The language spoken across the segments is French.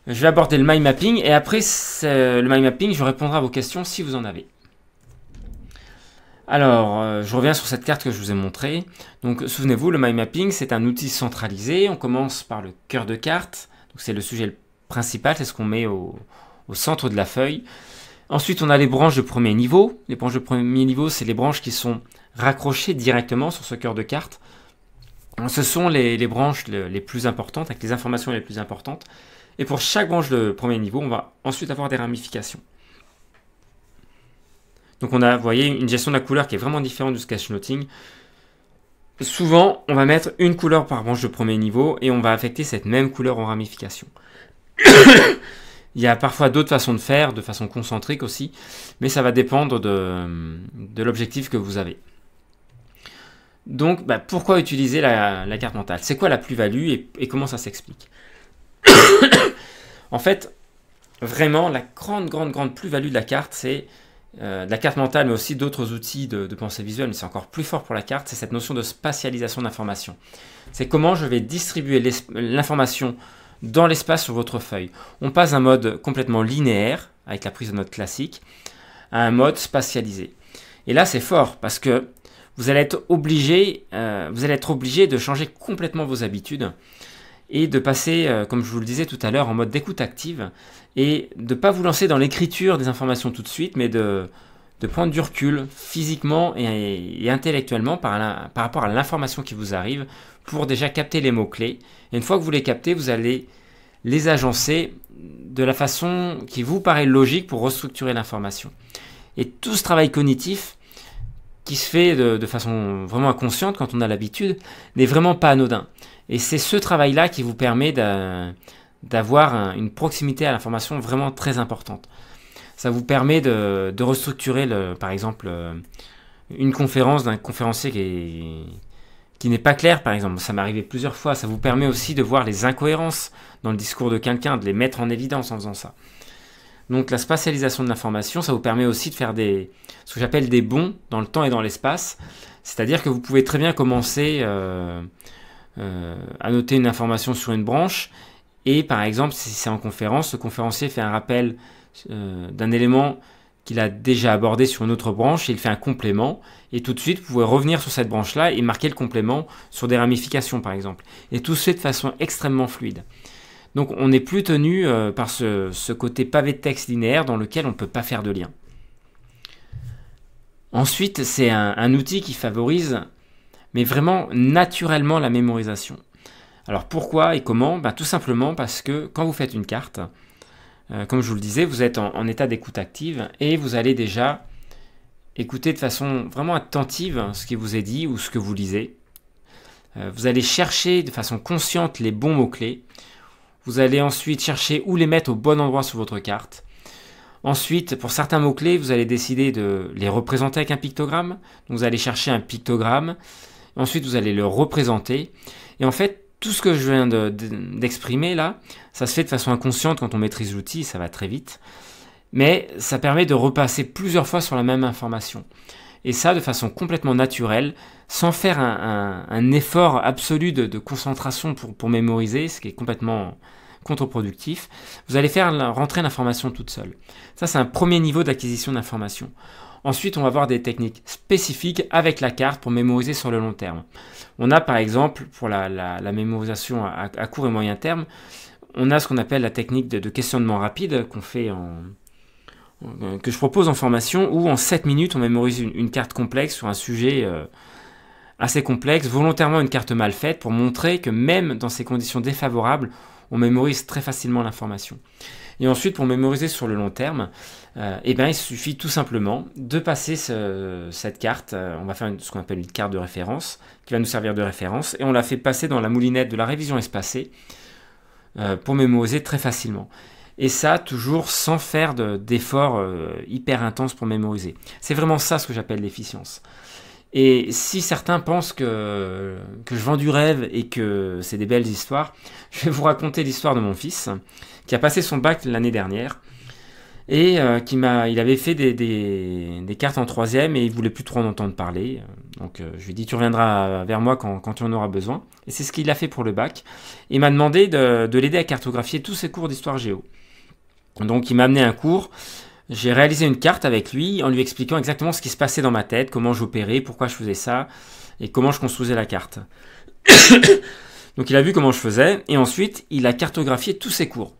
Je vais aborder le mind mapping et après le mind mapping, je répondrai à vos questions si vous en avez. Alors, je reviens sur cette carte que je vous ai montrée. Donc, souvenez-vous, le mind mapping, c'est un outil centralisé. On commence par le cœur de carte. Donc, c'est le sujet principal, c'est ce qu'on met au centre de la feuille. Ensuite, on a les branches de premier niveau. Les branches de premier niveau, c'est les branches qui sont raccrochées directement sur ce cœur de carte. Ce sont les branches les plus importantes, avec les informations les plus importantes. Et pour chaque branche de premier niveau, on va ensuite avoir des ramifications. Donc on a, vous voyez, une gestion de la couleur qui est vraiment différente du sketchnoting. Souvent, on va mettre une couleur par branche de premier niveau et on va affecter cette même couleur en ramification. Il y a parfois d'autres façons de faire, de façon concentrique aussi, mais ça va dépendre de l'objectif que vous avez. Donc, pourquoi utiliser la carte mentale? C'est quoi la plus-value et comment ça s'explique? En fait, vraiment, la grande plus-value de la carte, c'est de la carte mentale, mais aussi d'autres outils de pensée visuelle, mais c'est encore plus fort pour la carte, c'est cette notion de spatialisation d'information. C'est comment je vais distribuer l'information dans l'espace sur votre feuille. On passe d'un mode complètement linéaire, avec la prise de notes classique, à un mode spatialisé. Et là, c'est fort, parce que vous allez être obligé de changer complètement vos habitudes et de passer, comme je vous le disais tout à l'heure, en mode d'écoute active et de ne pas vous lancer dans l'écriture des informations tout de suite, mais de prendre du recul physiquement et intellectuellement par rapport à l'information qui vous arrive pour déjà capter les mots-clés. Et une fois que vous les captez, vous allez les agencer de la façon qui vous paraît logique pour restructurer l'information. Et tout ce travail cognitif qui se fait de façon vraiment inconsciente quand on a l'habitude, n'est vraiment pas anodin. Et c'est ce travail-là qui vous permet d'avoir une proximité à l'information vraiment très importante. Ça vous permet de restructurer, par exemple, une conférence d'un conférencier qui n'est pas clair, par exemple. Ça m'est arrivé plusieurs fois. Ça vous permet aussi de voir les incohérences dans le discours de quelqu'un, de les mettre en évidence en faisant ça. Donc la spatialisation de l'information, ça vous permet aussi de faire ce que j'appelle des bonds dans le temps et dans l'espace. C'est-à-dire que vous pouvez très bien commencer à noter une information sur une branche et par exemple, si c'est en conférence, le conférencier fait un rappel d'un élément qu'il a déjà abordé sur une autre branche et il fait un complément et tout de suite, vous pouvez revenir sur cette branche-là et marquer le complément sur des ramifications par exemple. Et tout se fait de façon extrêmement fluide. Donc on n'est plus tenu par ce côté pavé de texte linéaire dans lequel on ne peut pas faire de lien. Ensuite, c'est un outil qui favorise, mais vraiment naturellement, la mémorisation. Alors pourquoi et comment? Tout simplement parce que quand vous faites une carte, comme je vous le disais, vous êtes en état d'écoute active et vous allez déjà écouter de façon vraiment attentive ce qui vous est dit ou ce que vous lisez. Vous allez chercher de façon consciente les bons mots-clés. Vous allez ensuite chercher où les mettre au bon endroit sur votre carte. Ensuite, pour certains mots-clés, vous allez décider de les représenter avec un pictogramme. Donc vous allez chercher un pictogramme. Ensuite, vous allez le représenter. Et en fait, tout ce que je viens d'exprimer là, ça se fait de façon inconsciente quand on maîtrise l'outil, ça va très vite. Mais ça permet de repasser plusieurs fois sur la même information. Et ça de façon complètement naturelle, sans faire un effort absolu de concentration pour mémoriser, ce qui est complètement contre-productif. Vous allez faire rentrer l'information toute seule. Ça, c'est un premier niveau d'acquisition d'information. Ensuite, on va avoir des techniques spécifiques avec la carte pour mémoriser sur le long terme. On a par exemple, pour la mémorisation à court et moyen terme, on a ce qu'on appelle la technique de questionnement rapide qu'on fait que je propose en formation, où en 7 minutes on mémorise une carte complexe sur un sujet assez complexe, volontairement une carte mal faite pour montrer que même dans ces conditions défavorables, on mémorise très facilement l'information. Et ensuite, pour mémoriser sur le long terme, il suffit tout simplement de passer cette carte, on va faire ce qu'on appelle une carte de référence, qui va nous servir de référence, et on la fait passer dans la moulinette de la révision espacée pour mémoriser très facilement. Et ça, toujours sans faire d'efforts hyper intenses pour mémoriser. C'est vraiment ça ce que j'appelle l'efficience. Et si certains pensent que je vends du rêve et que c'est des belles histoires, je vais vous raconter l'histoire de mon fils, qui a passé son bac l'année dernière. et il avait fait des cartes en troisième et il voulait plus trop en entendre parler. Donc je lui ai dit tu reviendras vers moi quand tu en auras besoin. Et c'est ce qu'il a fait pour le bac. Il m'a demandé de l'aider à cartographier tous ses cours d'histoire géo. Donc il m'a amené un cours. J'ai réalisé une carte avec lui en lui expliquant exactement ce qui se passait dans ma tête, comment j'opérais, pourquoi je faisais ça et comment je construisais la carte. Donc il a vu comment je faisais et ensuite il a cartographié tous ses cours.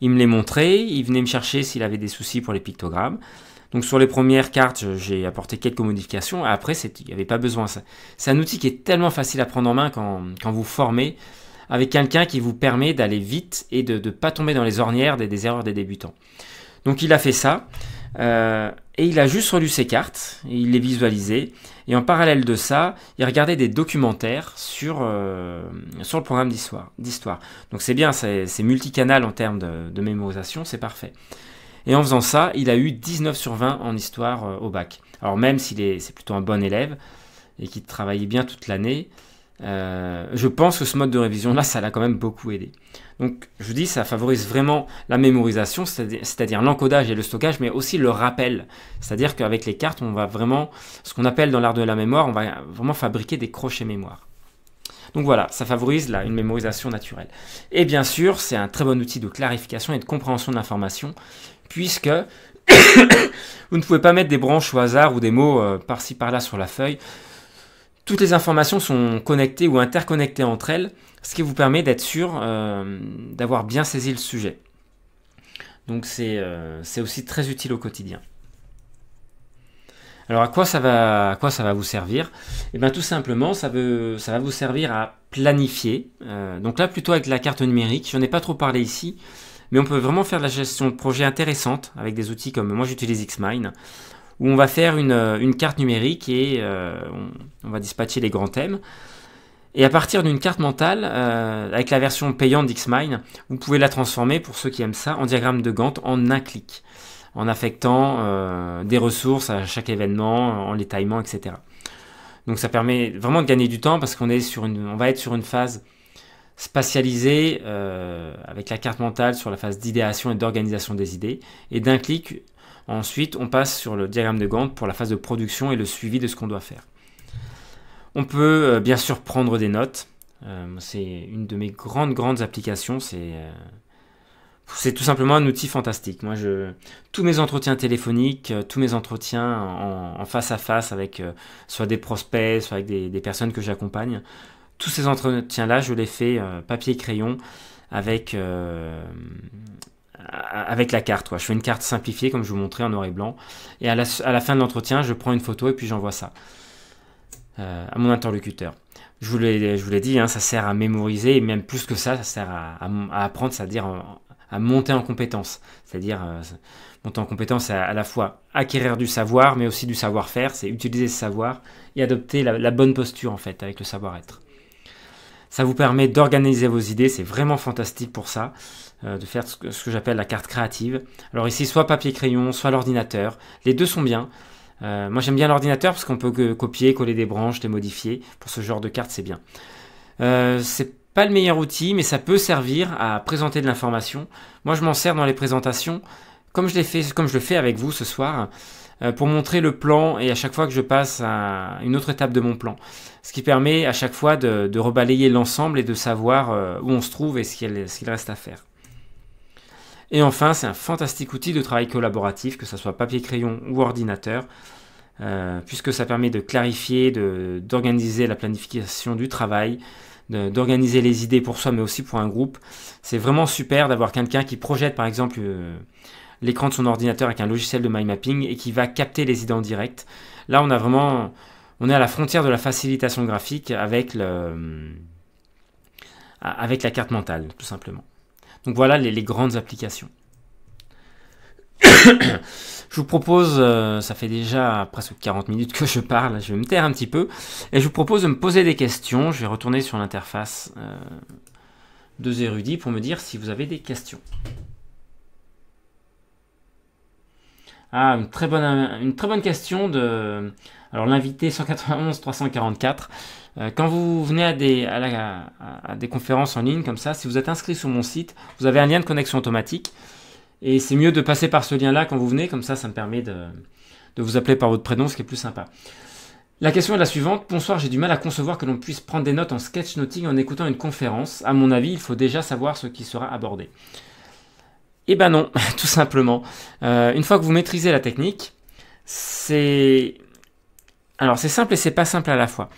Il me les montrait, il venait me chercher s'il avait des soucis pour les pictogrammes. Donc sur les premières cartes, j'ai apporté quelques modifications. Après, il n'y avait pas besoin. C'est un outil qui est tellement facile à prendre en main quand vous formez avec quelqu'un qui vous permet d'aller vite et de ne pas tomber dans les ornières des erreurs des débutants. Donc il a fait ça. Et il a juste relu ses cartes, et il les visualisait, et en parallèle de ça, il regardait des documentaires sur le programme d'histoire. Donc c'est bien, c'est multicanal en termes de mémorisation, c'est parfait. Et en faisant ça, il a eu 19 sur 20 en histoire au bac. Alors même c'est plutôt un bon élève, et qu'il travaillait bien toute l'année, je pense que ce mode de révision-là, ça l'a quand même beaucoup aidé. Donc, je vous dis, ça favorise vraiment la mémorisation, c'est-à-dire l'encodage et le stockage, mais aussi le rappel. C'est-à-dire qu'avec les cartes, on va vraiment, ce qu'on appelle dans l'art de la mémoire, on va vraiment fabriquer des crochets mémoire. Donc voilà, ça favorise une mémorisation naturelle. Et bien sûr, c'est un très bon outil de clarification et de compréhension de l'information, puisque vous ne pouvez pas mettre des branches au hasard ou des mots par-ci par-là sur la feuille. Toutes les informations sont connectées ou interconnectées entre elles, ce qui vous permet d'être sûr d'avoir bien saisi le sujet. Donc c'est aussi très utile au quotidien. Alors à quoi ça va vous servir? Eh bien tout simplement, ça va vous servir à planifier. Donc là plutôt avec la carte numérique, je n'en ai pas trop parlé ici, mais on peut vraiment faire de la gestion de projet intéressante avec des outils comme moi j'utilise Xmind, où on va faire une carte numérique et on va dispatcher les grands thèmes. Et à partir d'une carte mentale, avec la version payante d'Xmind, vous pouvez la transformer, pour ceux qui aiment ça, en diagramme de Gantt en un clic, en affectant des ressources à chaque événement, en les timant, etc. Donc ça permet vraiment de gagner du temps parce qu'on va être sur une phase spatialisée avec la carte mentale sur la phase d'idéation et d'organisation des idées. Et d'un clic, ensuite, on passe sur le diagramme de Gantt pour la phase de production et le suivi de ce qu'on doit faire. On peut bien sûr prendre des notes. C'est une de mes grandes applications. C'est tout simplement un outil fantastique. Moi, tous mes entretiens téléphoniques, tous mes entretiens en face à face avec soit des prospects, soit avec des personnes que j'accompagne, tous ces entretiens-là, je les fais papier-crayon avec la carte. Je fais une carte simplifiée, comme je vous montrais, en noir et blanc. Et à la fin de l'entretien, je prends une photo et puis j'envoie ça à mon interlocuteur. Je vous l'ai dit, ça sert à mémoriser, et même plus que ça sert à apprendre, c'est-à-dire à monter en compétence. C'est-à-dire monter en compétence, à la fois acquérir du savoir, mais aussi du savoir-faire, c'est utiliser ce savoir et adopter la bonne posture, en fait, avec le savoir-être. Ça vous permet d'organiser vos idées, c'est vraiment fantastique pour ça, de faire ce que j'appelle la carte créative. Alors ici, soit papier-crayon, soit l'ordinateur, les deux sont bien. Moi j'aime bien l'ordinateur parce qu'on peut copier, coller des branches, les modifier. Pour ce genre de carte, c'est bien. C'est pas le meilleur outil, mais ça peut servir à présenter de l'information. Moi je m'en sers dans les présentations, comme je le fais avec vous ce soir, pour montrer le plan et à chaque fois que je passe à une autre étape de mon plan. Ce qui permet à chaque fois de rebalayer l'ensemble et de savoir où on se trouve et ce qu'il reste à faire. Et enfin, c'est un fantastique outil de travail collaboratif, que ce soit papier-crayon ou ordinateur, puisque ça permet de clarifier, d'organiser la planification du travail, d'organiser les idées pour soi, mais aussi pour un groupe. C'est vraiment super d'avoir quelqu'un qui projette, par exemple, l'écran de son ordinateur avec un logiciel de mind mapping et qui va capter les idées en direct. Là, on est à la frontière de la facilitation graphique avec la carte mentale, tout simplement. Donc voilà les grandes applications. Je vous propose, ça fait déjà presque 40 minutes que je parle, je vais me taire un petit peu, et je vous propose de me poser des questions. Je vais retourner sur l'interface de Zerudi pour me dire si vous avez des questions. Ah, une très bonne question de l'invité 191 344. Quand vous venez à des conférences en ligne comme ça, si vous êtes inscrit sur mon site, vous avez un lien de connexion automatique Et c'est mieux de passer par ce lien-là quand vous venez, comme ça me permet de vous appeler par votre prénom, ce qui est plus sympa. La question est la suivante. Bonsoir, j'ai du mal à concevoir que l'on puisse prendre des notes en sketchnoting en écoutant une conférence. À mon avis, il faut déjà savoir ce qui sera abordé. Eh ben non, tout simplement. Une fois que vous maîtrisez la technique, c'est simple et c'est pas simple à la fois.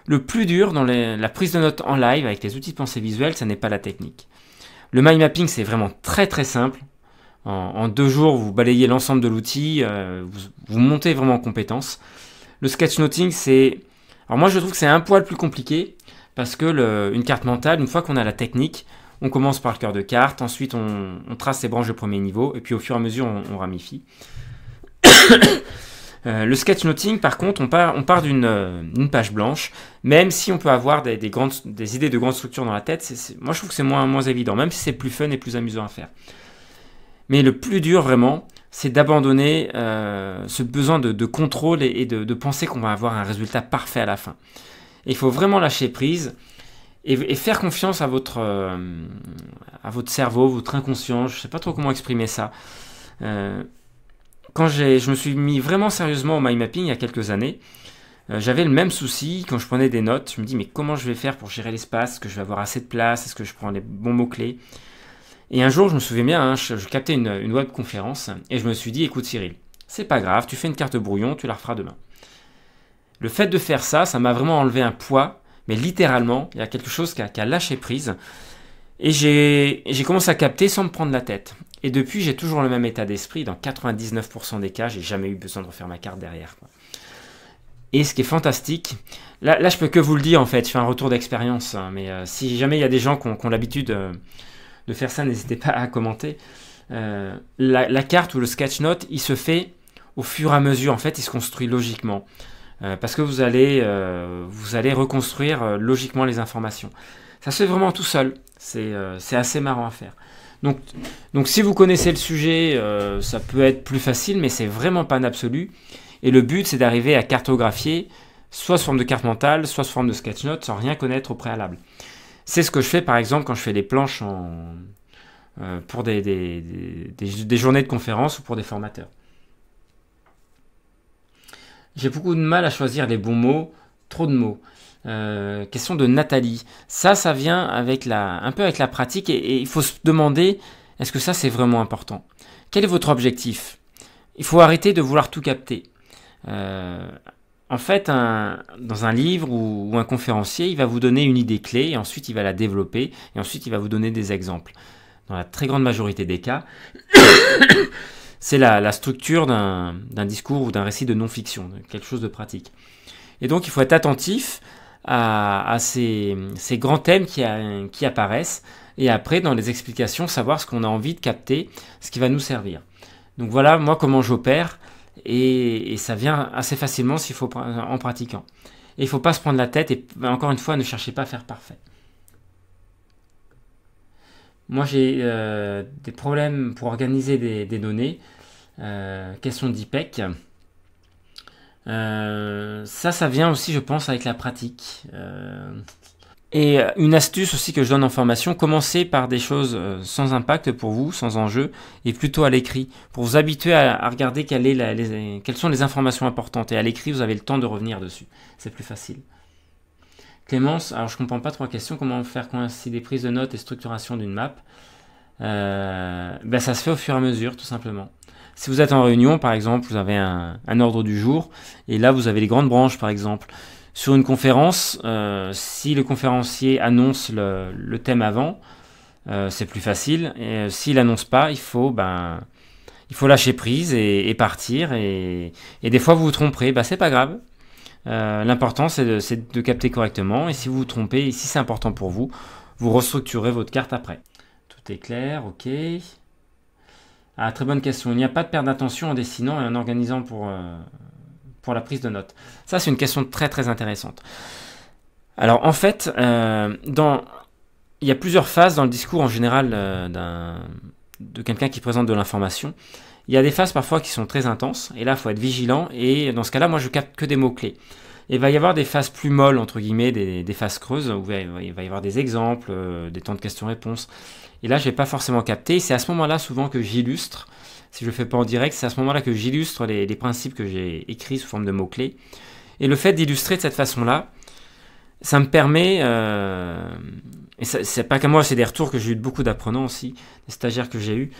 Le plus dur dans la prise de notes en live avec les outils de pensée visuelle, ce n'est pas la technique. Le mind mapping, c'est vraiment très très simple. En 2 jours, vous balayez l'ensemble de l'outil, vous montez vraiment en compétence. Le sketchnoting, alors moi je trouve que c'est un poil plus compliqué, parce que une carte mentale, une fois qu'on a la technique, on commence par le cœur de carte, ensuite on trace les branches de premier niveau, et puis au fur et à mesure on ramifie. Le sketchnoting, par contre, on part d'une page blanche, même si on peut avoir des idées de grandes structures dans la tête, moi je trouve que c'est moins évident, même si c'est plus fun et plus amusant à faire. Mais le plus dur vraiment, c'est d'abandonner ce besoin de contrôle et de penser qu'on va avoir un résultat parfait à la fin. Et il faut vraiment lâcher prise et faire confiance à votre cerveau, votre inconscient, je ne sais pas trop comment exprimer ça. Quand je me suis mis vraiment sérieusement au mind mapping il y a quelques années, j'avais le même souci quand je prenais des notes. Je me dis mais comment je vais faire pour gérer l'espace? Est-ce que je vais avoir assez de place? Est-ce que je prends les bons mots-clés? Et un jour, je me souviens bien, je captais une webconférence et je me suis dit, écoute Cyril, c'est pas grave, tu fais une carte brouillon, tu la referas demain. Le fait de faire ça, ça m'a vraiment enlevé un poids, mais littéralement, il y a quelque chose qui a lâché prise. Et j'ai commencé à capter sans me prendre la tête. Et depuis, j'ai toujours le même état d'esprit. Dans 99% des cas, j'ai jamais eu besoin de refaire ma carte derrière, quoi. Et ce qui est fantastique, là je peux que vous le dire en fait, je fais un retour d'expérience, hein, mais si jamais il y a des gens qui ont l'habitude de faire ça, n'hésitez pas à commenter. La carte ou le sketch note, il se fait au fur et à mesure, en fait, il se construit logiquement. Parce que vous allez reconstruire logiquement les informations. Ça se fait vraiment tout seul. C'est assez marrant à faire. Donc si vous connaissez le sujet, ça peut être plus facile, mais c'est vraiment pas un absolu. Et le but, c'est d'arriver à cartographier, soit sous forme de carte mentale, soit sous forme de sketch note, sans rien connaître au préalable. C'est ce que je fais par exemple quand je fais des planches pour des journées de conférences ou pour des formateurs. J'ai beaucoup de mal à choisir les bons mots, trop de mots. Question de Nathalie. Ça vient un peu avec la pratique et il faut se demander, est-ce que ça c'est vraiment important? Quel est votre objectif? Il faut arrêter de vouloir tout capter. En fait, dans un livre ou un conférencier, il va vous donner une idée clé et ensuite il va la développer et ensuite il va vous donner des exemples. Dans la très grande majorité des cas, c'est la structure d'un discours ou d'un récit de non-fiction, quelque chose de pratique. Et donc il faut être attentif à ces grands thèmes qui apparaissent et après dans les explications savoir ce qu'on a envie de capter, ce qui va nous servir. Donc voilà moi comment j'opère. Et ça vient assez facilement s'il faut en pratiquant. Et il ne faut pas se prendre la tête et encore une fois ne cherchez pas à faire parfait. Moi j'ai des problèmes pour organiser des données. Question d'IPEC. Ça vient aussi je pense avec la pratique. Et une astuce aussi que je donne en formation, commencez par des choses sans impact pour vous, sans enjeu, et plutôt à l'écrit, pour vous habituer à regarder quelles sont les informations importantes. Et à l'écrit, vous avez le temps de revenir dessus. C'est plus facile. Clémence, alors je ne comprends pas trois questions. Comment faire coïncider prise de notes et structuration d'une map? Ça se fait au fur et à mesure, tout simplement. Si vous êtes en réunion, par exemple, vous avez un ordre du jour, et là, vous avez les grandes branches, par exemple. Sur une conférence, si le conférencier annonce le thème avant, c'est plus facile. Et s'il n'annonce pas, il faut lâcher prise et partir. Et des fois, vous vous tromperez. C'est pas grave. L'important, c'est de capter correctement. Et si vous vous trompez, et si c'est important pour vous, vous restructurez votre carte après. Tout est clair, ok. Ah, très bonne question. Il n'y a pas de perte d'attention en dessinant et en organisant pour la prise de notes. Ça, c'est une question très très intéressante. Alors, en fait, il y a plusieurs phases dans le discours en général de quelqu'un qui présente de l'information. Il y a des phases parfois qui sont très intenses, et là, il faut être vigilant, et dans ce cas-là, moi, je capte que des mots-clés. Et il va y avoir des phases plus molles, entre guillemets, des phases creuses, où il va y avoir des exemples, des temps de questions-réponses. Et là, je n'ai pas forcément capté. C'est à ce moment-là, souvent, que j'illustre. Si je ne le fais pas en direct, c'est à ce moment-là que j'illustre les principes que j'ai écrits sous forme de mots-clés. Et le fait d'illustrer de cette façon-là, ça me permet, et c'est pas qu'à moi, c'est des retours que j'ai eu de beaucoup d'apprenants aussi, des stagiaires que j'ai eu,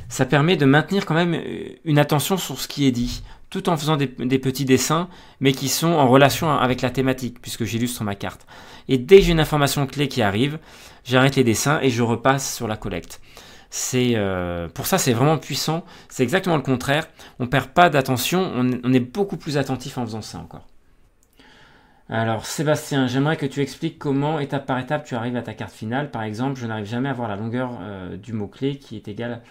ça permet de maintenir quand même une attention sur ce qui est dit, tout en faisant des petits dessins, mais qui sont en relation avec la thématique, puisque j'illustre ma carte. Et dès que j'ai une information clé qui arrive, j'arrête les dessins et je repasse sur la collecte. Pour ça, c'est vraiment puissant, c'est exactement le contraire, on perd pas d'attention, on est beaucoup plus attentif en faisant ça encore. Alors Sébastien, j'aimerais que tu expliques comment étape par étape tu arrives à ta carte finale. Par exemple, je n'arrive jamais à voir la longueur du mot-clé qui est égale.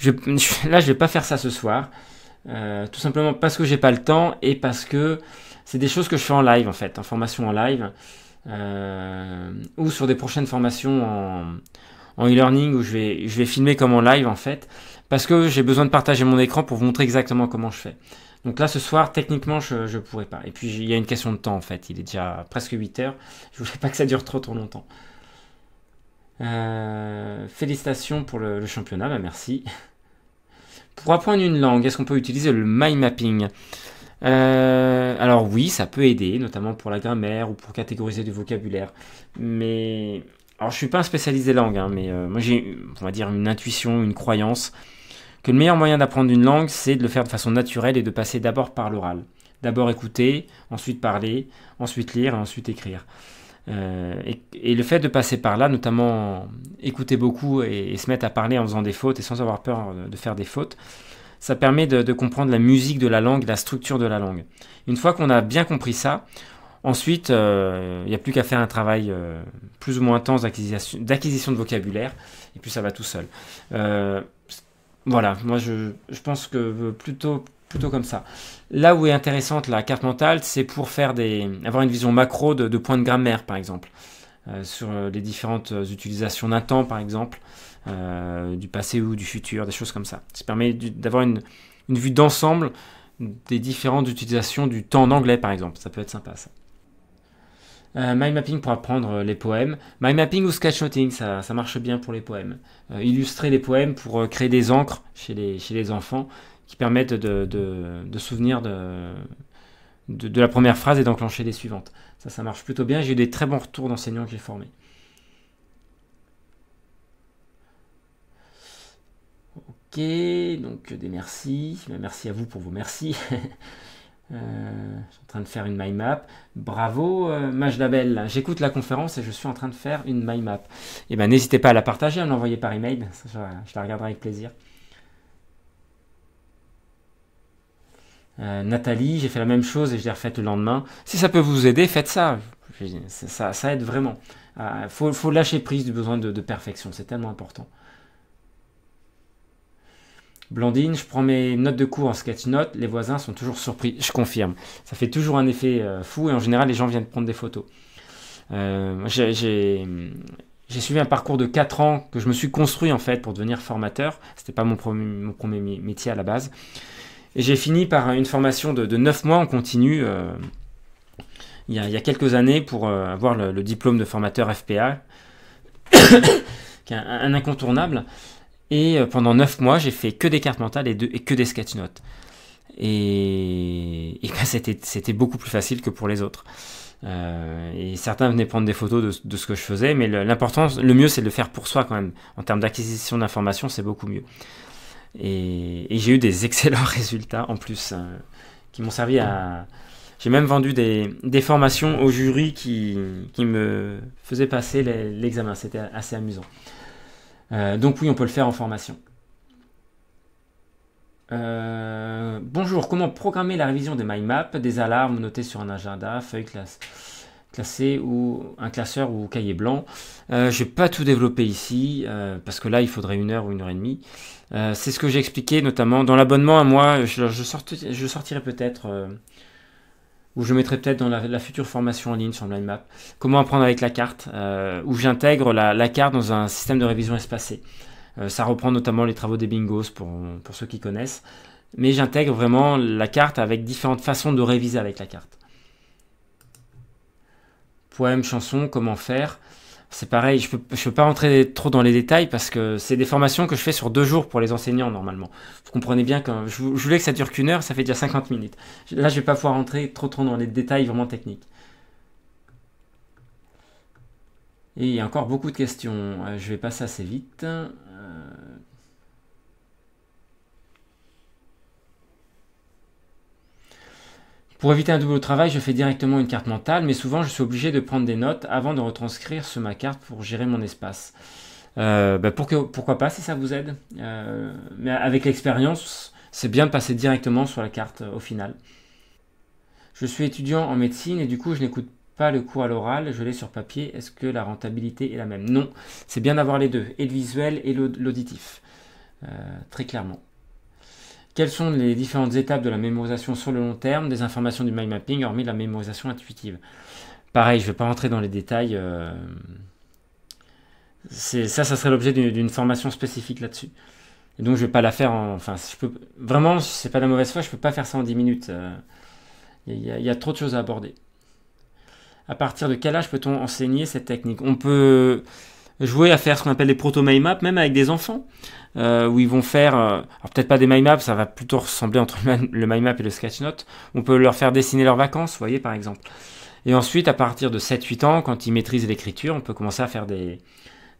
Là, je vais pas faire ça ce soir. Tout simplement parce que j'ai pas le temps et parce que c'est des choses que je fais en live en fait, en formation en live ou sur des prochaines formations en e-learning où je vais filmer comme en live en fait, parce que j'ai besoin de partager mon écran pour vous montrer exactement comment je fais. Donc là, ce soir, techniquement, je ne pourrais pas. Et puis, il y a une question de temps, en fait. Il est déjà presque 8 heures. Je voulais pas que ça dure trop longtemps. Félicitations pour le championnat. Bah, merci. Pour apprendre une langue, est-ce qu'on peut utiliser le mind mapping? Alors oui, ça peut aider, notamment pour la grammaire ou pour catégoriser du vocabulaire. Mais... Alors, je suis pas un spécialiste des langues, hein, mais moi, j'ai, on va dire, une intuition, une croyance que le meilleur moyen d'apprendre une langue, c'est de le faire de façon naturelle et de passer d'abord par l'oral. D'abord écouter, ensuite parler, ensuite lire et ensuite écrire. Et le fait de passer par là, notamment écouter beaucoup et se mettre à parler en faisant des fautes et sans avoir peur de faire des fautes, ça permet de comprendre la musique de la langue, la structure de la langue. Une fois qu'on a bien compris ça, ensuite, il n'y a plus qu'à faire un travail plus ou moins intense d'acquisition de vocabulaire, et puis ça va tout seul. Voilà, moi je pense que plutôt comme ça. Là où est intéressante la carte mentale, c'est pour avoir une vision macro de points de grammaire, par exemple, sur les différentes utilisations d'un temps, par exemple, du passé ou du futur, des choses comme ça. Ça permet d'avoir une vue d'ensemble des différentes utilisations du temps en anglais, par exemple. Ça peut être sympa, ça. Mind mapping pour apprendre les poèmes. Mind mapping ou sketchnoting, ça marche bien pour les poèmes. Illustrer les poèmes pour créer des encres chez les enfants qui permettent de souvenir de la première phrase et d'enclencher les suivantes. Ça marche plutôt bien. J'ai eu des très bons retours d'enseignants que j'ai formés. Ok, donc des merci. Merci à vous pour vos merci. Je suis en train de faire une mind map. Bravo, Majdabel. J'écoute la conférence et je suis en train de faire une mind map. Et ben, n'hésitez pas à la partager, à me l'envoyer par email. Je la regarderai avec plaisir. Nathalie, j'ai fait la même chose et je l'ai refaite le lendemain. Si ça peut vous aider, faites ça. Ça aide vraiment. Faut lâcher prise du besoin de perfection. C'est tellement important. Blandine, je prends mes notes de cours en sketch note, les voisins sont toujours surpris, je confirme. Ça fait toujours un effet fou et en général les gens viennent prendre des photos. J'ai suivi un parcours de 4 ans que je me suis construit en fait pour devenir formateur. C'était pas mon premier métier à la base. Et j'ai fini par une formation de 9 mois en continu il y a quelques années pour avoir le diplôme de formateur FPA, qui est un incontournable. Et pendant 9 mois, j'ai fait que des cartes mentales et que des sketch notes. Et ben, c'était beaucoup plus facile que pour les autres. Et certains venaient prendre des photos de ce que je faisais, mais le mieux, c'est de le faire pour soi quand même. En termes d'acquisition d'informations, c'est beaucoup mieux. Et j'ai eu des excellents résultats en plus, qui m'ont servi à... J'ai même vendu des formations au jury qui me faisaient passer l'examen. C'était assez amusant. Donc oui, on peut le faire en formation. Bonjour, comment programmer la révision des mind maps, des alarmes notées sur un agenda, feuille classée ou un classeur ou cahier blanc. Je vais pas tout développer ici parce que là il faudrait 1 heure ou 1 h 30. C'est ce que j'ai expliqué notamment dans l'abonnement à moi. Je sortirai peut-être ou je mettrai peut-être dans la future formation en ligne sur mind map comment apprendre avec la carte, où j'intègre la carte dans un système de révision espacée. Ça reprend notamment les travaux des bingos pour ceux qui connaissent. mais j'intègre vraiment la carte avec différentes façons de réviser avec la carte. Poème, chanson, comment faire? C'est pareil, je peux pas rentrer trop dans les détails parce que c'est des formations que je fais sur 2 jours pour les enseignants normalement. Vous comprenez bien que je voulais que ça dure qu'1 heure, ça fait déjà 50 minutes. Là, je vais pas pouvoir rentrer trop dans les détails vraiment techniques. Et il y a encore beaucoup de questions. Je vais passer assez vite. Pour éviter un double travail, je fais directement une carte mentale, mais souvent je suis obligé de prendre des notes avant de retranscrire sur ma carte pour gérer mon espace. Pourquoi pas si ça vous aide. Mais avec l'expérience, c'est bien de passer directement sur la carte au final. Je suis étudiant en médecine et du coup je n'écoute pas le cours à l'oral, je l'ai sur papier. Est-ce que la rentabilité est la même? Non, c'est bien d'avoir les deux, et le visuel et l'auditif, très clairement. Quelles sont les différentes étapes de la mémorisation sur le long terme des informations du mind mapping, hormis la mémorisation intuitive? Pareil, je ne vais pas rentrer dans les détails. Ça serait l'objet d'une formation spécifique là-dessus. Et donc, je ne vais pas la faire en... Enfin, vraiment, c'est pas la mauvaise foi, je ne peux pas faire ça en 10 minutes. Il y a trop de choses à aborder. À partir de quel âge peut-on enseigner cette technique? On peut jouer à faire ce qu'on appelle des proto-mind maps, même avec des enfants, où ils vont faire, alors peut-être pas des mind maps, ça va plutôt ressembler entre le mind map et le sketch note. On peut leur faire dessiner leurs vacances, vous voyez, par exemple. Et ensuite, à partir de 7-8 ans, quand ils maîtrisent l'écriture, on peut commencer à faire des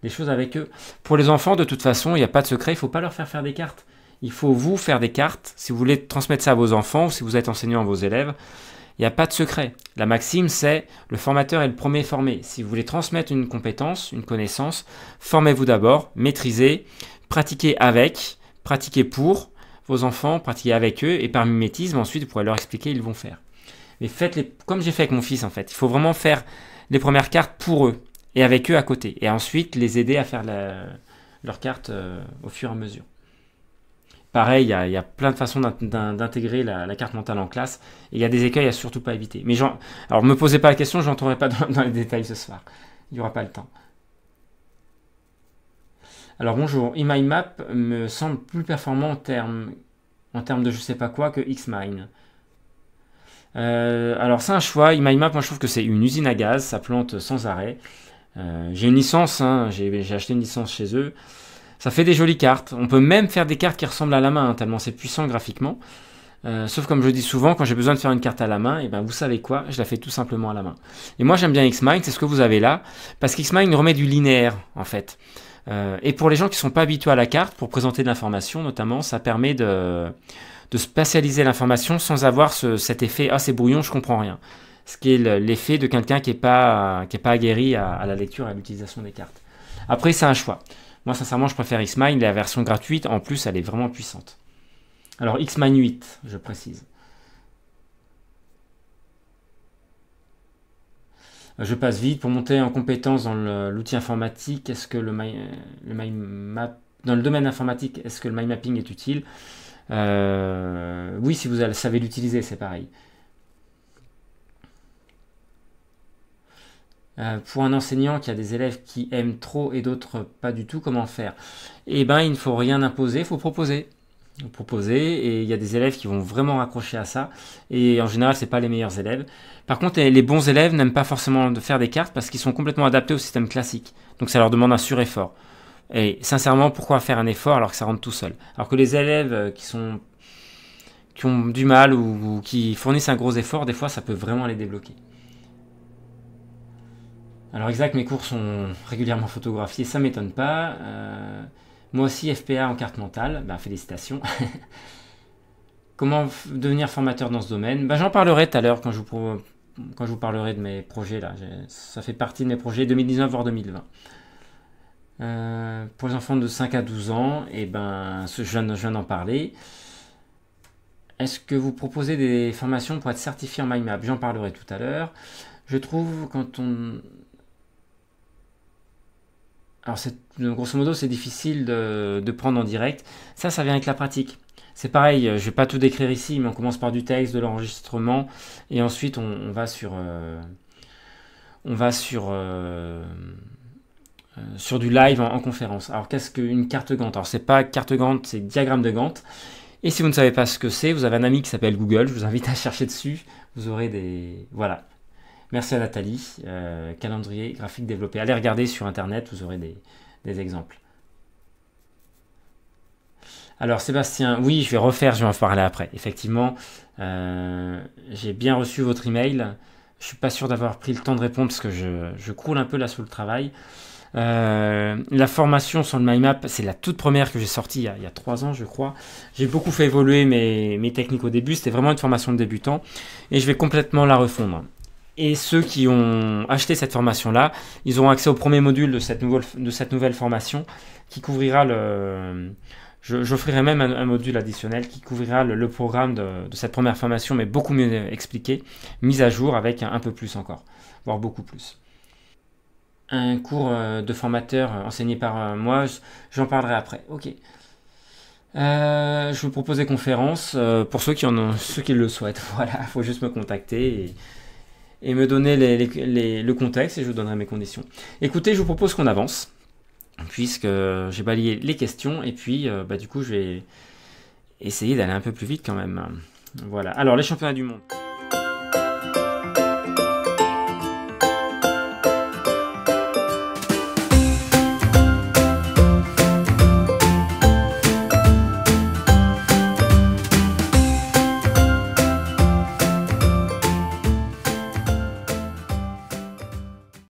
choses avec eux. Pour les enfants, de toute façon, il n'y a pas de secret, il ne faut pas leur faire des cartes. Il faut vous faire des cartes, si vous voulez transmettre ça à vos enfants, ou si vous êtes enseignant à vos élèves. Il n'y a pas de secret. La maxime, c'est le formateur est le premier formé. Si vous voulez transmettre une compétence, une connaissance, formez-vous d'abord, maîtrisez, pratiquez avec, pratiquez pour vos enfants, pratiquez avec eux, et par mimétisme, ensuite, vous pourrez leur expliquer, ils vont faire. Mais faites-les comme j'ai fait avec mon fils, en fait. Il faut vraiment faire les premières cartes pour eux, et avec eux à côté. Et ensuite, les aider à faire leurs cartes au fur et à mesure. Pareil, il y a plein de façons d'intégrer la carte mentale en classe. Et il y a des écueils à surtout pas éviter. Mais alors, ne me posez pas la question, je n'entrerai pas dans les détails ce soir. Il n'y aura pas le temps. Alors bonjour, eMindMap me semble plus performant en termes de je sais pas quoi que Xmind. Alors c'est un choix, eMindMap, moi je trouve que c'est une usine à gaz, ça plante sans arrêt. J'ai une licence, hein, j'ai acheté une licence chez eux. Ça fait des jolies cartes. On peut même faire des cartes qui ressemblent à la main, hein, tellement c'est puissant graphiquement. Sauf comme je dis souvent, quand j'ai besoin de faire une carte à la main, et ben vous savez quoi, je la fais tout simplement à la main. Et moi j'aime bien Xmind, c'est ce que vous avez là, parce qu'Xmind remet du linéaire en fait. Et pour les gens qui ne sont pas habitués à la carte, pour présenter de l'information notamment, ça permet de spatialiser l'information sans avoir cet effet « Ah c'est brouillon, je comprends rien ». Ce qui est l'effet de quelqu'un qui n'est pas aguerri à la lecture et à l'utilisation des cartes. Après c'est un choix. Moi sincèrement je préfère Xmind, la version gratuite, en plus elle est vraiment puissante. Alors Xmind 8, je précise. Je passe vite. Pour monter en compétence dans l'outil informatique, est-ce que le mind map, dans le domaine informatique, est-ce que le mind mapping est utile? Oui, si vous savez l'utiliser, c'est pareil. Pour un enseignant qui a des élèves qui aiment trop et d'autres pas du tout, comment faire? Eh ben, il ne faut rien imposer, il faut proposer. Et il y a des élèves qui vont vraiment raccrocher à ça, et en général c'est pas les meilleurs élèves. Par contre les bons élèves n'aiment pas forcément de faire des cartes parce qu'ils sont complètement adaptés au système classique, donc ça leur demande un sureffort. Et sincèrement, pourquoi faire un effort alors que ça rentre tout seul? Alors que les élèves qui ont du mal ou qui fournissent un gros effort, des fois ça peut vraiment les débloquer. Alors exact, mes cours sont régulièrement photographiés, ça m'étonne pas. Moi aussi FPA en carte mentale, ben, félicitations. Comment devenir formateur dans ce domaine? Ben, j'en parlerai tout à l'heure quand je vous parlerai de mes projets là. Ça fait partie de mes projets 2019 voire 2020. Pour les enfants de 5 à 12 ans, et ben, je viens d'en parler. Est-ce que vous proposez des formations pour être certifié en mind map? J'en parlerai tout à l'heure. Je trouve quand on... Alors, grosso modo, c'est difficile de prendre en direct. Ça vient avec la pratique. C'est pareil, je ne vais pas tout décrire ici, mais on commence par du texte, de l'enregistrement, et ensuite on va sur du live en conférence. Alors, qu'est-ce qu'une carte Gantt? Alors, c'est pas carte Gantt, c'est diagramme de Gantt. Et si vous ne savez pas ce que c'est, vous avez un ami qui s'appelle Google, je vous invite à chercher dessus, vous aurez des... Voilà. Merci à Nathalie, calendrier graphique développé. Allez regarder sur internet, vous aurez des exemples. Alors Sébastien, oui, je vais en parler après. Effectivement, j'ai bien reçu votre email. Je suis pas sûr d'avoir pris le temps de répondre parce que je croule un peu là sous le travail. La formation sur le MyMap, c'est la toute première que j'ai sortie il y a 3 ans, je crois. J'ai beaucoup fait évoluer mes techniques au début. C'était vraiment une formation de débutant et je vais complètement la refondre. Et ceux qui ont acheté cette formation-là, ils auront accès au premier module de cette nouvelle formation qui couvrira le... J'offrirai même un module additionnel qui couvrira le programme de cette première formation, mais beaucoup mieux expliqué, mis à jour avec un peu plus encore, voire beaucoup plus. Un cours de formateur enseigné par moi, j'en parlerai après. Ok. Je vous propose des conférences pour ceux qui le souhaitent. Voilà, il faut juste me contacter et me donner le contexte et je vous donnerai mes conditions. Écoutez, je vous propose qu'on avance, puisque j'ai balayé les questions, et puis du coup je vais essayer d'aller un peu plus vite quand même. Voilà, alors les championnats du monde.